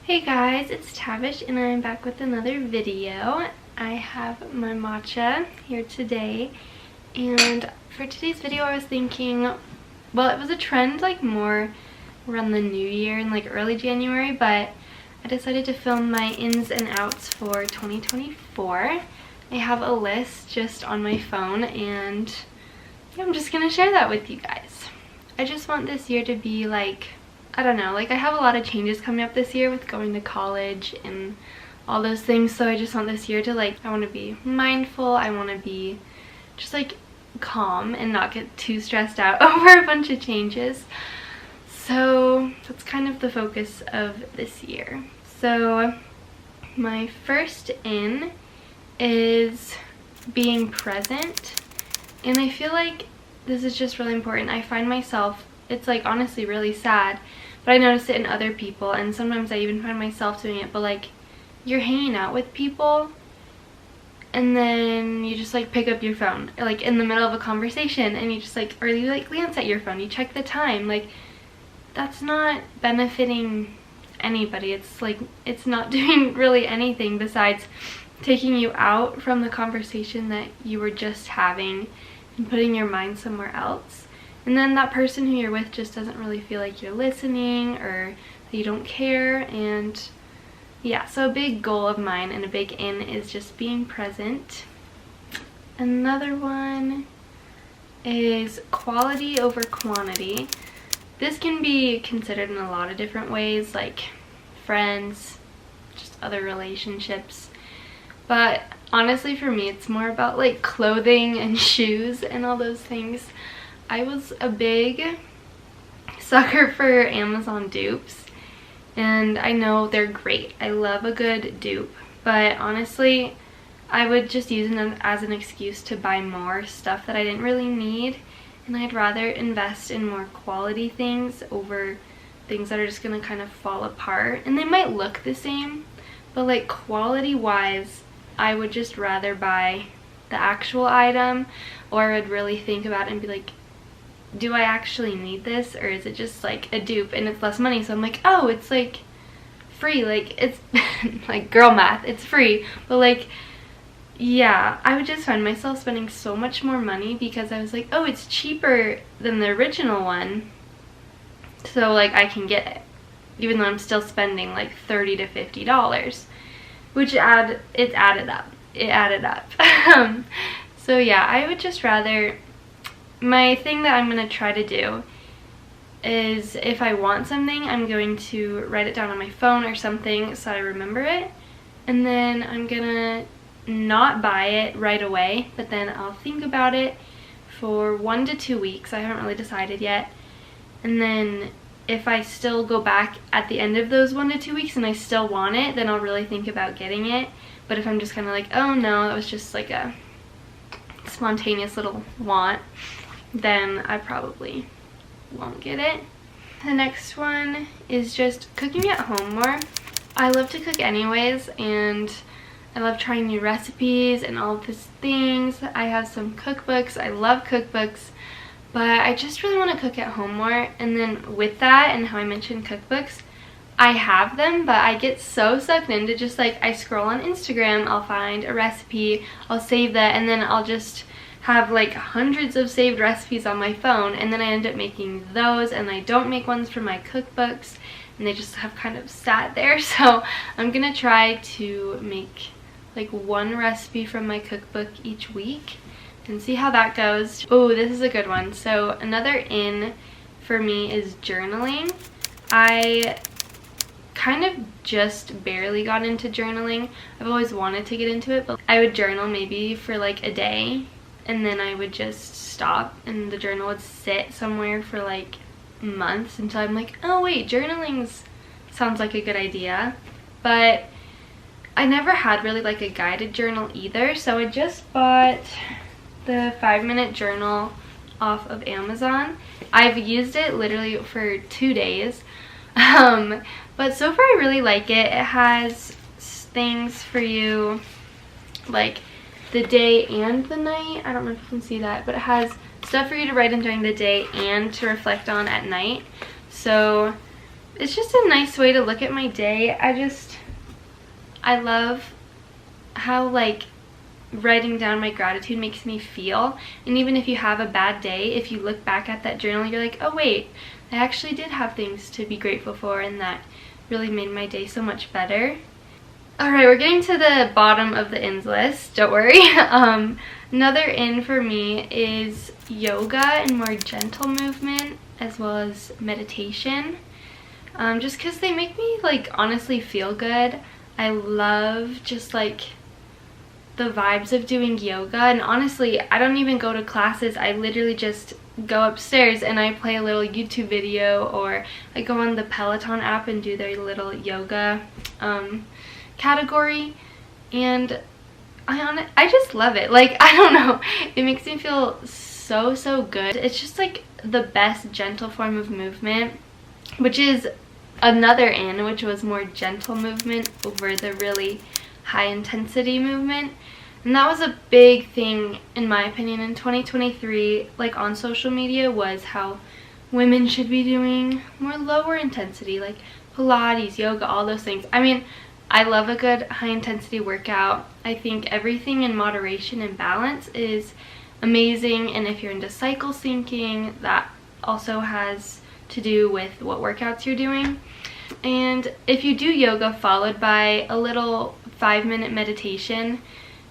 Hey guys, it's Tavish and I'm back with another video. I have my matcha here today, and for today's video I was thinking, well, it was a trend like more around the new year in like early January, but I decided to film my ins and outs for 2024. I have a list just on my phone and I'm just gonna share that with you guys. I just want this year to be like, I don't know, like I have a lot of changes coming up this year with going to college and all those things, so I just want this year to like, I want to be mindful, I want to be just like calm and not get too stressed out over a bunch of changes. So that's kind of the focus of this year. So my first in is being present, and I feel like this is just really important. I find myself, it's like honestly really sad, but I notice it in other people, and sometimes I even find myself doing it, but like you're hanging out with people and then you just like pick up your phone like in the middle of a conversation, and you just like, or you like glance at your phone, you check the time. Like that's not benefiting anybody. It's like, it's not doing really anything besides taking you out from the conversation that you were just having and putting your mind somewhere else. And then that person who you're with just doesn't really feel like you're listening or that you don't care. And yeah, so a big goal of mine and a big in is just being present. Another one is quality over quantity. This can be considered in a lot of different ways, like friends, just other relationships. But honestly for me, it's more about like clothing and shoes and all those things. I was a big sucker for Amazon dupes, and I know they're great. I love a good dupe, but honestly, I would just use them as an excuse to buy more stuff that I didn't really need, and I'd rather invest in more quality things over things that are just gonna kind of fall apart. And they might look the same, but like quality-wise, I would just rather buy the actual item, or I would really think about it and be like, do I actually need this, or is it just like a dupe and it's less money? So I'm like, oh, it's like free, like it's like girl math, it's free. But like, yeah, I would just find myself spending so much more money because I was like, oh, it's cheaper than the original one, so like I can get it, even though I'm still spending like $30 to $50, which it added up. So yeah, I would just rather, my thing that I'm going to try to do is if I want something, I'm going to write it down on my phone or something so I remember it, and then I'm going to not buy it right away, but then I'll think about it for 1 to 2 weeks. I haven't really decided yet, and then if I still go back at the end of those 1 to 2 weeks and I still want it, then I'll really think about getting it. But if I'm just kind of like, oh no, that was just like a spontaneous little want, then I probably won't get it. The next one is just cooking at home more. I love to cook anyways, and I love trying new recipes and all of these things. I have some cookbooks. I love cookbooks, but I just really want to cook at home more. And then with that, and how I mentioned cookbooks, I have them, but I get so sucked into just like, I scroll on Instagram, I'll find a recipe, I'll save that, and then I'll just have like hundreds of saved recipes on my phone, and then I end up making those, and I don't make ones for my cookbooks, and they just have kind of sat there. So I'm gonna try to make like one recipe from my cookbook each week and see how that goes. Oh, this is a good one. So another in for me is journaling. I kind of just barely got into journaling. I've always wanted to get into it, but I would journal maybe for like a day, and then I would just stop, and the journal would sit somewhere for like months until I'm like, oh wait, sounds like a good idea. But I never had really like a guided journal either, so I just bought the 5-minute journal off of Amazon. I've used it literally for 2 days, but so far I really like it. It has things for you like the day and the night. I don't know if you can see that, but it has stuff for you to write in during the day and to reflect on at night. So it's just a nice way to look at my day. I love how like writing down my gratitude makes me feel. And even if you have a bad day, if you look back at that journal, you're like, oh wait, I actually did have things to be grateful for, and that really made my day so much better. Alright, we're getting to the bottom of the ins list, don't worry. Another in for me is yoga and more gentle movement, as well as meditation. Just because they make me like honestly feel good. I love just like the vibes of doing yoga, and honestly I don't even go to classes. I literally just go upstairs and I play a little YouTube video, or I go on the Peloton app and do their little yoga category, and I just love it. Like, I don't know, it makes me feel so good. It's just like the best gentle form of movement, which is another in, which was more gentle movement over the really high intensity movement. And that was a big thing in my opinion in 2023, like on social media, was how women should be doing more lower intensity, like Pilates, yoga, all those things. I mean, I love a good high intensity workout. I think everything in moderation and balance is amazing, and if you're into cycle syncing, that also has to do with what workouts you're doing. And if you do yoga followed by a little 5-minute meditation,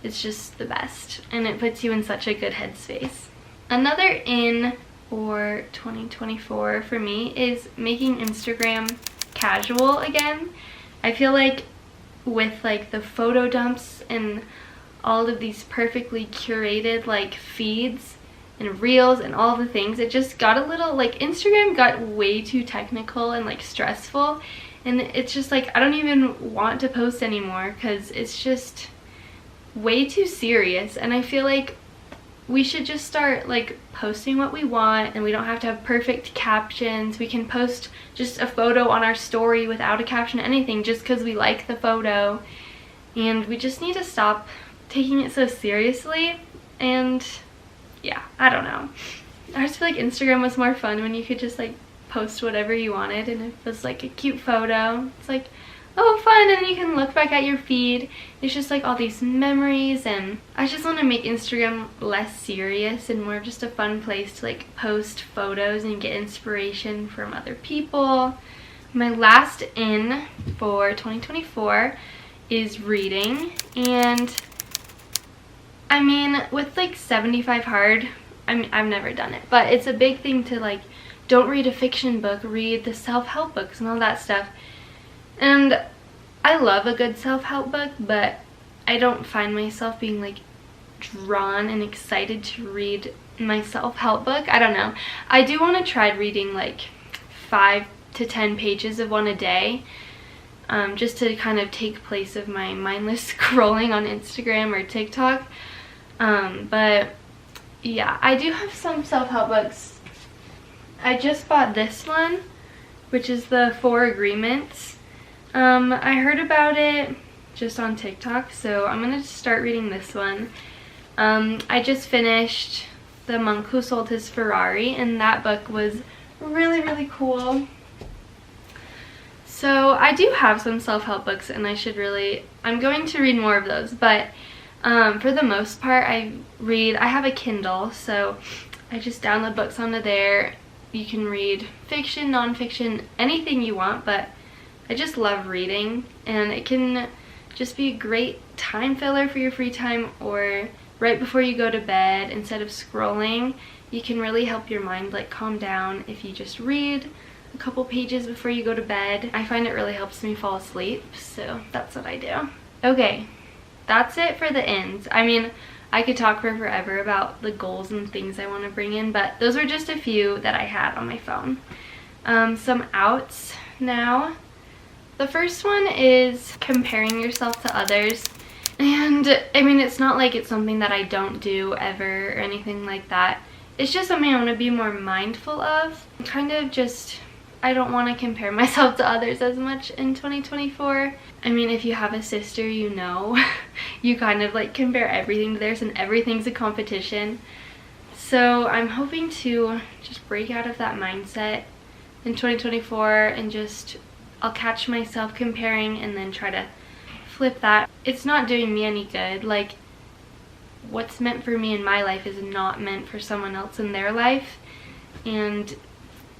it's just the best, and it puts you in such a good headspace. Another in for 2024 for me is making Instagram casual again. I feel like with like the photo dumps and all of these perfectly curated like feeds and reels and all the things, it just got a little like, Instagram got way too technical and like stressful, and it's just like I don't even want to post anymore because it's just way too serious. And I feel like we should just start like posting what we want, and we don't have to have perfect captions. We can post just a photo on our story without a caption, anything, just because we like the photo. And we just need to stop taking it so seriously. And yeah, I don't know, I just feel like Instagram was more fun when you could just like post whatever you wanted, and if it was like a cute photo, it's like, oh fun, and then you can look back at your feed. It's just like all these memories, and I just want to make Instagram less serious and more just a fun place to like post photos and get inspiration from other people. My last in for 2024 is reading, and I mean, with like 75 hard, I mean, I've never done it, but it's a big thing to like, don't read a fiction book, read the self-help books and all that stuff. And I love a good self-help book, but I don't find myself being like drawn and excited to read my self-help book. I don't know. I do want to try reading like 5 to 10 pages of one a day, just to kind of take place of my mindless scrolling on Instagram or TikTok. But yeah, I do have some self-help books. I just bought this one, which is the 4 Agreements. I heard about it just on TikTok, so I'm gonna start reading this one. I just finished The Monk Who Sold His Ferrari, and that book was really cool. So I do have some self-help books, and I'm going to read more of those, but for the most part I have a Kindle, so I just download books onto there. You can read fiction, non-fiction, anything you want, but I just love reading, and it can just be a great time filler for your free time, or right before you go to bed. Instead of scrolling, you can really help your mind like calm down if you just read a couple pages before you go to bed. I find it really helps me fall asleep, so that's what I do. Okay, that's it for the ins. I mean, I could talk for forever about the goals and things I want to bring in, but those were just a few that I had on my phone. Some outs now. The first one is comparing yourself to others. And I mean, it's not like it's something that I don't do ever or anything like that. It's just something I want to be more mindful of. Kind of just, I don't want to compare myself to others as much in 2024. I mean, if you have a sister, you know, you kind of like compare everything to theirs, and everything's a competition. So I'm hoping to just break out of that mindset in 2024 and just I'll catch myself comparing and then try to flip that. It's not doing me any good. Like, what's meant for me in my life is not meant for someone else in their life, and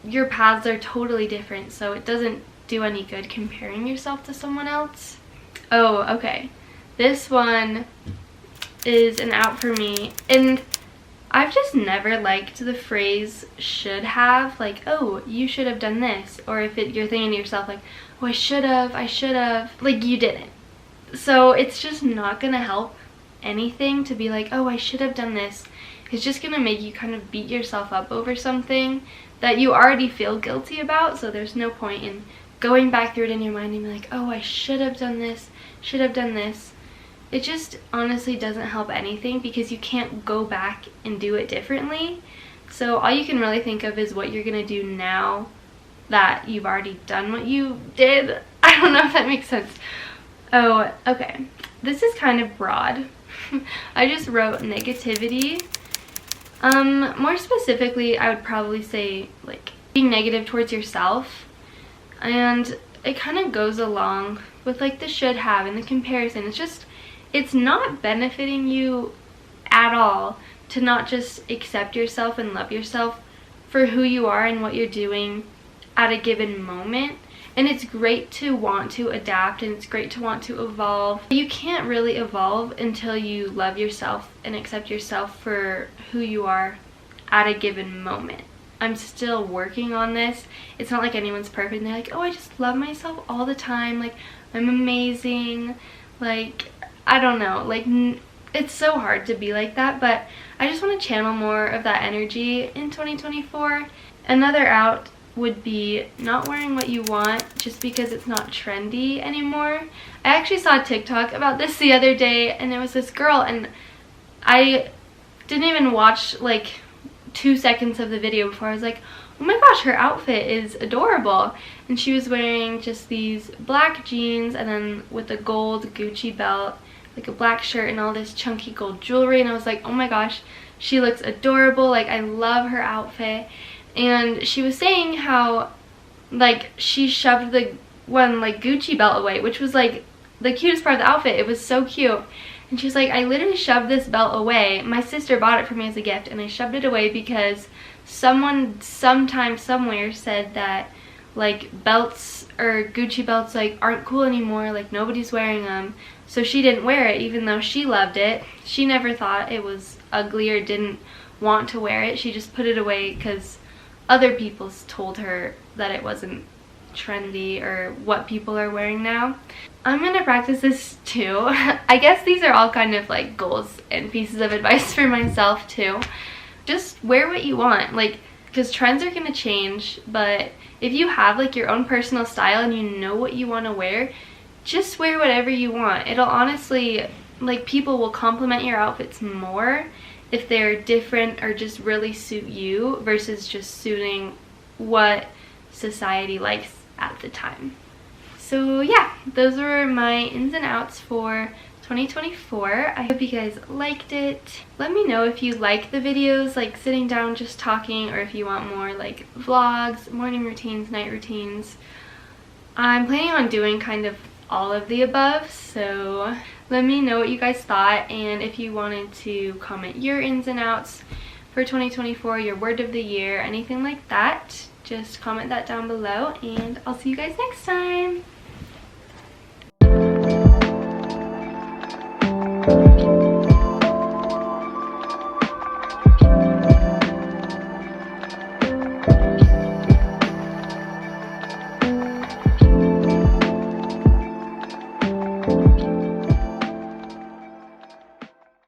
your paths are totally different, so it doesn't do any good comparing yourself to someone else. Oh, okay. This one is an out for me, and I've just never liked the phrase should have, like, oh, you should have done this, or if you're thinking to yourself like, oh, I should have, like, you didn't. So it's just not gonna help anything to be like, oh, I should have done this. It's just gonna make you kind of beat yourself up over something that you already feel guilty about, so there's no point in going back through it in your mind and be like, oh, I should have done this, should have done this. It just honestly doesn't help anything because you can't go back and do it differently. So all you can really think of is what you're gonna do now that you've already done what you did. I don't know if that makes sense. Oh, okay. This is kind of broad. I just wrote negativity. More specifically, I would probably say like being negative towards yourself, and it kind of goes along with like the should have and the comparison. It's not benefiting you at all to not just accept yourself and love yourself for who you are and what you're doing at a given moment. And it's great to want to adapt, and it's great to want to evolve. You can't really evolve until you love yourself and accept yourself for who you are at a given moment. I'm still working on this. It's not like anyone's perfect and they're like, oh, I just love myself all the time, like I'm amazing, like I don't know, like it's so hard to be like that, but I just want to channel more of that energy in 2024. Another out would be not wearing what you want just because it's not trendy anymore. I actually saw a TikTok about this the other day, and it was this girl, and I didn't even watch like 2 seconds of the video before I was like, oh my gosh, her outfit is adorable. And she was wearing just these black jeans and then with a gold Gucci belt, like a black shirt and all this chunky gold jewelry, and I was like, oh my gosh, she looks adorable, like I love her outfit. And she was saying how like she shoved the one like Gucci belt away, which was like the cutest part of the outfit. It was so cute. And she's like, I literally shoved this belt away. My sister bought it for me as a gift, and I shoved it away because someone sometime somewhere said that like belts or Gucci belts like aren't cool anymore, like nobody's wearing them. So she didn't wear it even though she loved it. She never thought it was ugly or didn't want to wear it. She just put it away because other people told her that it wasn't trendy or what people are wearing now. I'm gonna practice this too. I guess these are all kind of like goals and pieces of advice for myself too. Just wear what you want, like, because trends are gonna change, but if you have like your own personal style and you know what you want to wear, just wear whatever you want. It'll honestly, like, people will compliment your outfits more if they're different or just really suit you versus just suiting what society likes at the time. So yeah, those were my ins and outs for 2024. I hope you guys liked it. Let me know if you like the videos, like sitting down just talking, or if you want more like vlogs, morning routines, night routines. I'm planning on doing kind of all of the above, so let me know what you guys thought, and if you wanted to comment your ins and outs for 2024, your word of the year, anything like that, just comment that down below, and I'll see you guys next time.